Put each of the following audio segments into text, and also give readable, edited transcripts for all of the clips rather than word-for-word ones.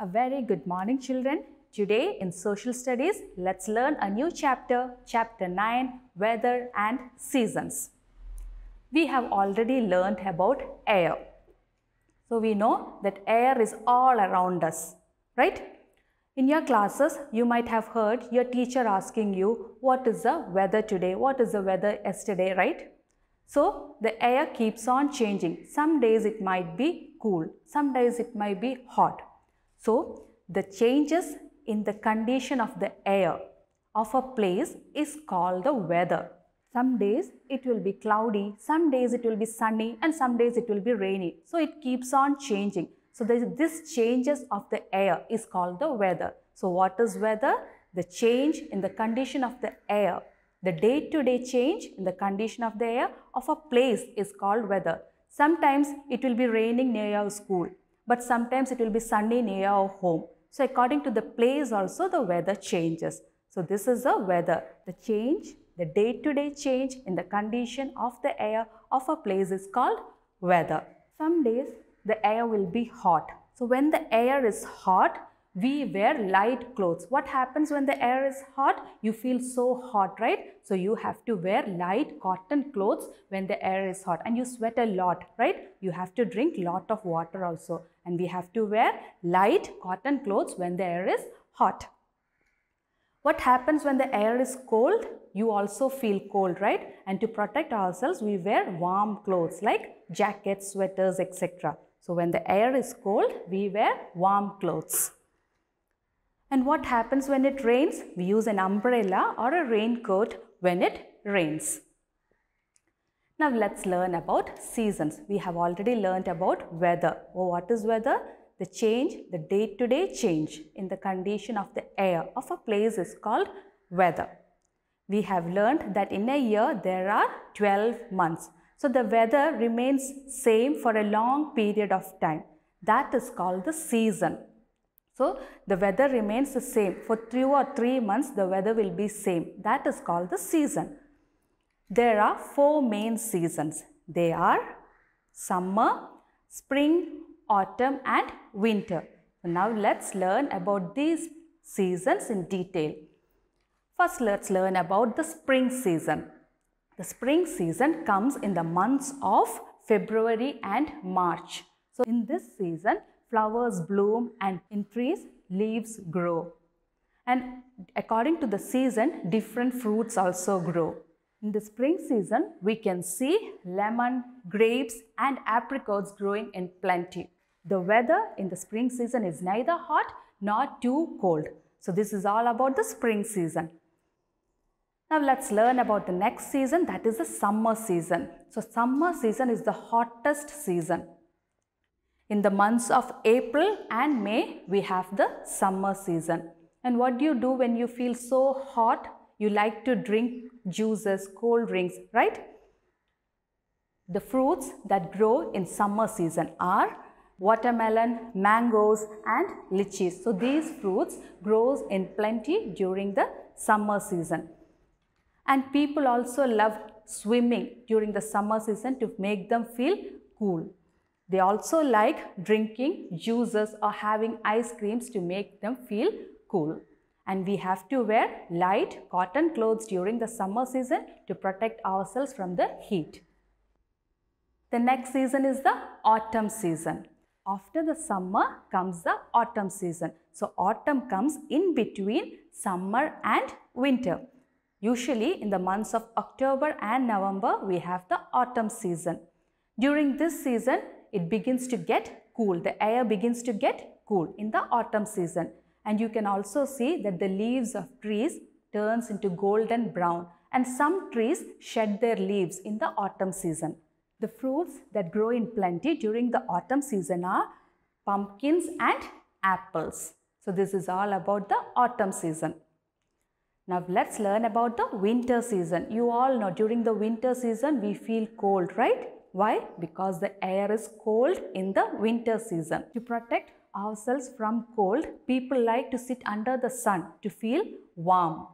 A very good morning, children. Today in social studies, let's learn a new chapter, chapter 9, weather and seasons. We have already learned about air. So we know that air is all around us, right? In your classes, you might have heard your teacher asking you, what is the weather today? What is the weather yesterday, right? So the air keeps on changing. Some days it might be cool, some days it might be hot. So the changes in the condition of the air of a place is called the weather. Some days it will be cloudy, some days it will be sunny, and some days it will be rainy. So it keeps on changing. So this changes of the air is called the weather. So what is weather? The change in the condition of the air. The day-to-day change in the condition of the air of a place is called weather. Sometimes it will be raining near your school, but sometimes it will be sunny near your home. So according to the place also the weather changes. So this is the weather. The change, the day-to-day change in the condition of the air of a place is called weather. Some days the air will be hot. So when the air is hot, we wear light clothes. What happens when the air is hot? You feel so hot, right? So you have to wear light cotton clothes when the air is hot, and you sweat a lot, right? You have to drink lot of water also, and we have to wear light cotton clothes when the air is hot. What happens when the air is cold? You also feel cold, right? And to protect ourselves, we wear warm clothes like jackets, sweaters, etc. So when the air is cold, we wear warm clothes. And what happens when it rains? We use an umbrella or a raincoat when it rains. Now let's learn about seasons. We have already learned about weather. Oh, what is weather? The change, the day-to-day change in the condition of the air of a place is called weather. We have learned that in a year there are 12 months. So the weather remains same for a long period of time. That is called the season. So the weather remains the same. For 2 or 3 months the weather will be same. That is called the season. There are 4 main seasons. They are summer, spring, autumn and winter. So now let's learn about these seasons in detail. First, let's learn about the spring season. The spring season comes in the months of February and March. So in this season, flowers bloom and in trees, leaves grow. And according to the season, different fruits also grow. In the spring season, we can see lemon, grapes and apricots growing in plenty. The weather in the spring season is neither hot nor too cold. So this is all about the spring season. Now let's learn about the next season, that is the summer season. So summer season is the hottest season. In the months of April and May, we have the summer season. And what do you do when you feel so hot? You like to drink juices, cold drinks, right? The fruits that grow in summer season are watermelon, mangoes and lychees. So these fruits grow in plenty during the summer season. And people also love swimming during the summer season to make them feel cool. They also like drinking juices or having ice creams to make them feel cool. And we have to wear light cotton clothes during the summer season to protect ourselves from the heat. The next season is the autumn season. After the summer comes the autumn season. So autumn comes in between summer and winter. Usually in the months of October and November, we have the autumn season. During this season, it begins to get cool. The air begins to get cool in the autumn season. And you can also see that the leaves of trees turns into golden brown. And some trees shed their leaves in the autumn season. The fruits that grow in plenty during the autumn season are pumpkins and apples. So this is all about the autumn season. Now let's learn about the winter season. You all know during the winter season we feel cold, right? Why? Because the air is cold in the winter season. To protect ourselves from cold, people like to sit under the sun to feel warm.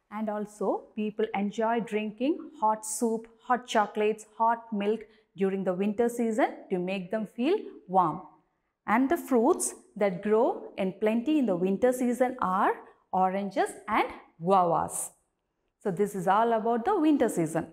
And also people enjoy drinking hot soup, hot chocolates, hot milk during the winter season to make them feel warm. And the fruits that grow in plenty in the winter season are oranges and guavas. So this is all about the winter season.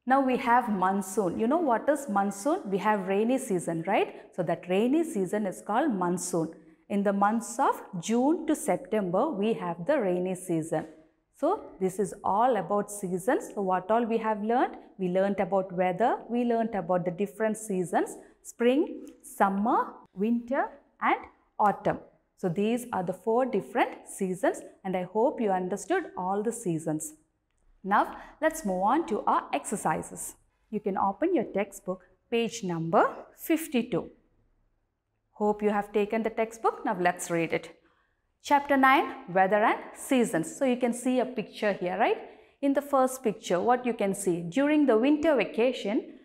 Now we have monsoon. You know what is monsoon? We have rainy season, right? So that rainy season is called monsoon. In the months of June to September, we have the rainy season. So this is all about seasons. So what all we have learned? We learned about weather. We learned about the different seasons: spring, summer, winter and autumn. So these are the 4 different seasons, and I hope you understood all the seasons. Now let's move on to our exercises. You can open your textbook, page number 52. Hope you have taken the textbook. Now let's read it. Chapter 9, Weather and Seasons. So you can see a picture here, right? In the first picture, what you can see, during the winter vacation,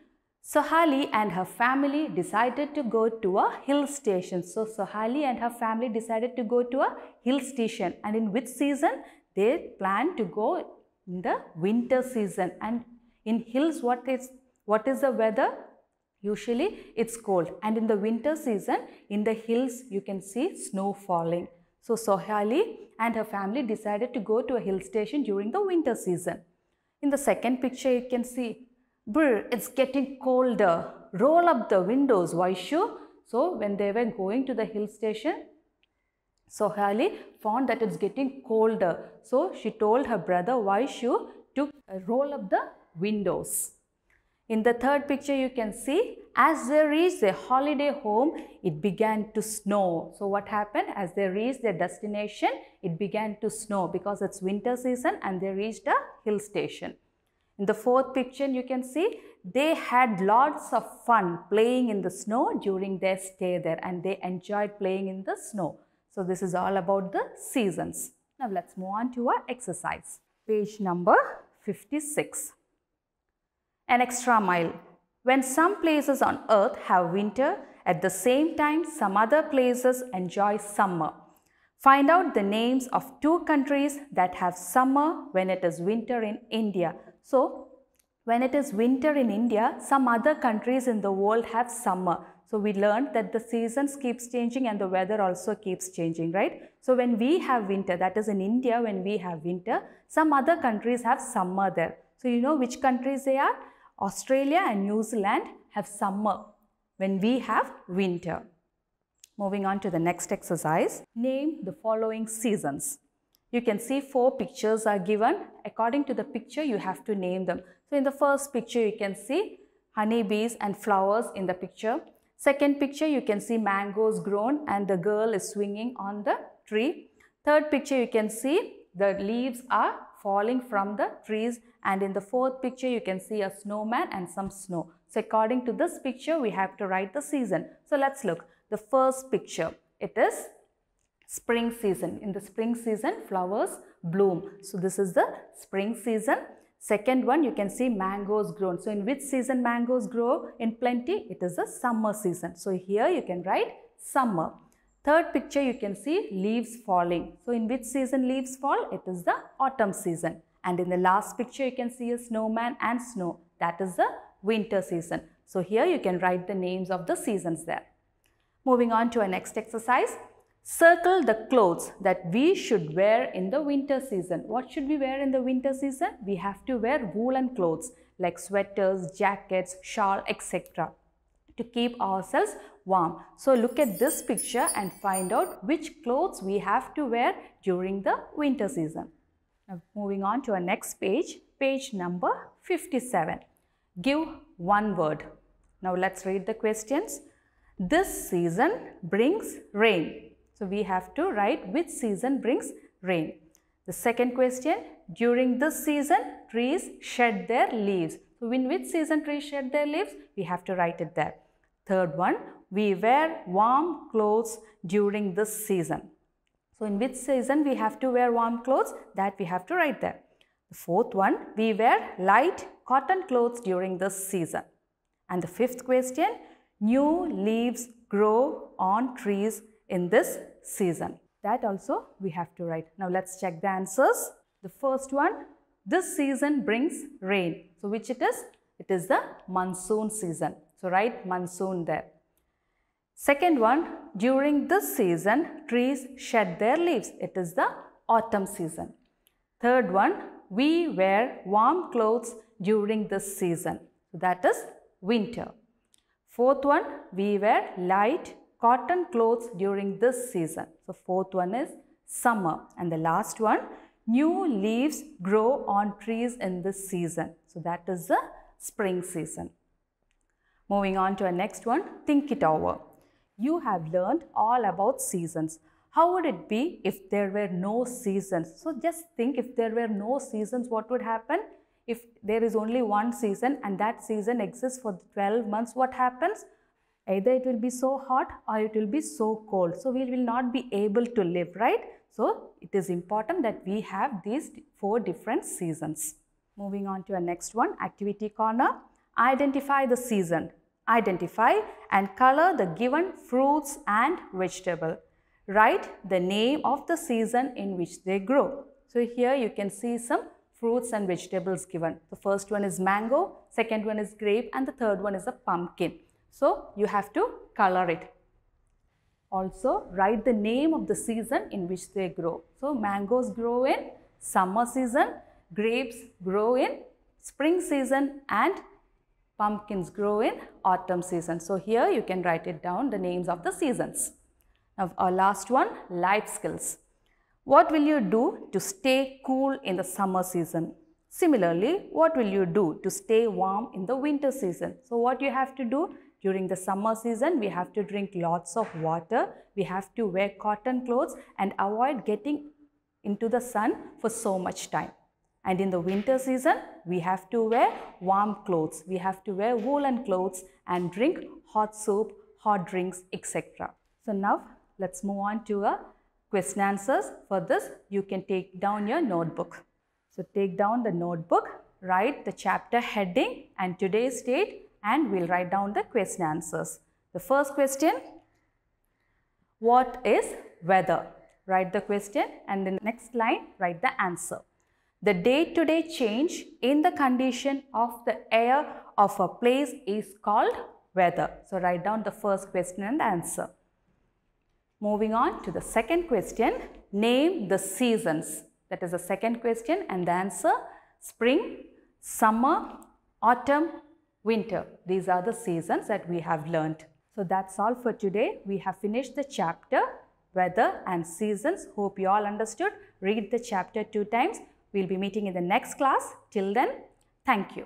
Sohali and her family decided to go to a hill station. So Sohali and her family decided to go to a hill station. And in which season? They planned to go in the winter season. And in hills, what is the weather? Usually it's cold. And in the winter season, in the hills, you can see snow falling. So Sohali and her family decided to go to a hill station during the winter season. In the second picture, you can see, brr, it's getting colder. Roll up the windows, Vaishu. So when they were going to the hill station, Sohali found that it's getting colder. So she told her brother Vaishu to roll up the windows. In the third picture, you can see, as they reached their holiday home, it began to snow. So what happened? As they reached their destination, it began to snow because it's winter season and they reached a hill station. In the fourth picture, you can see, they had lots of fun playing in the snow during their stay there, and they enjoyed playing in the snow. So this is all about the seasons. Now let's move on to our exercise. Page number 56. An extra mile. When some places on earth have winter, at the same time some other places enjoy summer. Find out the names of 2 countries that have summer when it is winter in India. So when it is winter in India, some other countries in the world have summer. So we learned that the seasons keeps changing and the weather also keeps changing, right? So when we have winter, that is in India, when we have winter, some other countries have summer there. So you know which countries they are? Australia and New Zealand have summer when we have winter. Moving on to the next exercise. Name the following seasons. You can see 4 pictures are given. According to the picture, you have to name them. So in the first picture, you can see honeybees and flowers in the picture. Second picture, you can see mangoes grown and the girl is swinging on the tree. Third picture, you can see the leaves are falling from the trees, and in the fourth picture you can see a snowman and some snow. So according to this picture, we have to write the season. So let's look. The first picture, it is spring season. In the spring season, flowers bloom. So this is the spring season. Second one, you can see mangoes grown. So in which season mangoes grow in plenty? It is the summer season. So here you can write summer. Third picture, you can see leaves falling. So in which season leaves fall? It is the autumn season. And in the last picture, you can see a snowman and snow. That is the winter season. So here you can write the names of the seasons there. Moving on to our next exercise. Circle the clothes that we should wear in the winter season. What should we wear in the winter season? We have to wear woolen clothes like sweaters, jackets, shawl, etc. to keep ourselves warm. So look at this picture and find out which clothes we have to wear during the winter season. Now moving on to our next page, page number 57. Give one word. Now let's read the questions. This season brings rain. So we have to write which season brings rain. The second question, during this season, trees shed their leaves. So in which season trees shed their leaves? We have to write it there. Third one, we wear warm clothes during this season. So in which season we have to wear warm clothes? That we have to write there. The fourth one, we wear light cotton clothes during this season. And the fifth question, new leaves grow on trees in this season. That also we have to write. Now let's check the answers. The first one, this season brings rain. So which it is? It is the monsoon season. So write monsoon there. Second one, during this season, trees shed their leaves. It is the autumn season. Third one, we wear warm clothes during this season. That is winter. Fourth one, we wear light cotton clothes during this season. So fourth one is summer. And the last one, new leaves grow on trees in this season. So that is the spring season. Moving on to our next one, think it over. You have learned all about seasons. How would it be if there were no seasons? So just think, if there were no seasons, what would happen? If there is only one season and that season exists for 12 months, what happens? Either it will be so hot or it will be so cold. So we will not be able to live, right? So it is important that we have these 4 different seasons. Moving on to our next one, activity corner. Identify the season. Identify and color the given fruits and vegetable. Write the name of the season in which they grow. So here you can see some fruits and vegetables given. The first one is mango, second one is grape, and the third one is a pumpkin. So you have to color it. Also write the name of the season in which they grow. So mangoes grow in summer season, grapes grow in spring season, and pumpkins grow in autumn season. So here you can write it down, the names of the seasons. Now our last one, life skills. What will you do to stay cool in the summer season? Similarly, what will you do to stay warm in the winter season? So what you have to do during the summer season, we have to drink lots of water, we have to wear cotton clothes and avoid getting into the sun for so much time. And in the winter season, we have to wear warm clothes, we have to wear woolen clothes and drink hot soup, hot drinks, etc. So now let's move on to a question answers. For this, you can take down your notebook. So take down the notebook, write the chapter heading and today's date, and we'll write down the question answers. The first question, what is weather? Write the question and in the next line, write the answer. The day-to-day change in the condition of the air of a place is called weather. So write down the first question and answer. Moving on to the second question, name the seasons. That is the second question and the answer, spring, summer, autumn, winter. These are the seasons that we have learnt. So that's all for today. We have finished the chapter, weather and seasons. Hope you all understood. Read the chapter 2 times. We'll be meeting in the next class. Till then, thank you.